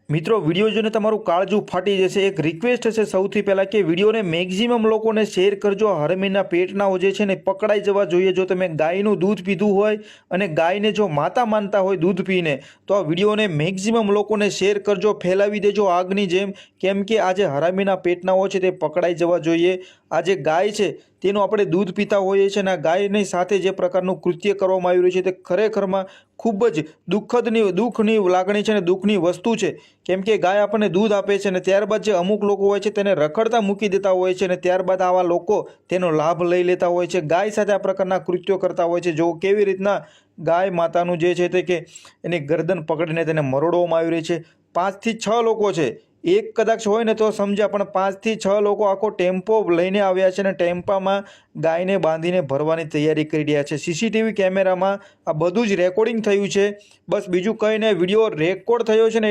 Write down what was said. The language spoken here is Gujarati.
મિત્રો વિડીયો જોઈને તમારું કાળજું ફાટી જશે। એક રિક્વેસ્ટ હશે સૌથી પહેલાં કે વિડીયોને મેક્સિમમ લોકોને શેર કરજો। હરમીના પેટનાઓ જે છે ને પકડાઈ જવા જોઈએ। જો તમે ગાયનું દૂધ પીધું હોય અને ગાયને જો માતા માનતા હોય દૂધ પીને, તો આ વિડીયોને મેક્સિમમ લોકોને શેર કરજો, ફેલાવી દેજો આગની જેમ। કેમ કે આ જે હરામીના પેટનાઓ છે તે પકડાઈ જવા જોઈએ। આ જે ગાય છે તેનું આપણે દૂધ પીતા હોઈએ છીએ અને આ ગાયની સાથે જે પ્રકારનું કૃત્ય કરવામાં આવી રહ્યું છે તે ખરેખરમાં ખૂબ જ દુઃખની લાગણી છે અને દુઃખની વસ્તુ છે। કેમ કે ગાય આપણને દૂધ આપે છે અને ત્યારબાદ જે અમુક લોકો હોય છે તેને રખડતા મૂકી દેતા હોય છે અને ત્યારબાદ આવા લોકો તેનો લાભ લઈ લેતા હોય છે, ગાય સાથે આ પ્રકારના કૃત્યો કરતા હોય છે। જો કેવી રીતના ગાય માતાનું જે છે તે કે એની ગરદન પકડીને તેને મરોડવામાં આવી રહી છે। 5 થી 6 લોકો છે, એક કદાચ હોય ને તો સમજ્યા, પણ 5 થી 6 લોકો આખો ટેમ્પો લઈને આવ્યા છે અને ટેમ્પામાં ગાયને બાંધીને ભરવાની તૈયારી કરી રહ્યા છે। સીસીટીવી કેમેરામાં આ બધું જ રેકોર્ડિંગ થયું છે। બસ બીજું કંઈ નહીં, વિડીયો રેકોર્ડ થયો છે ને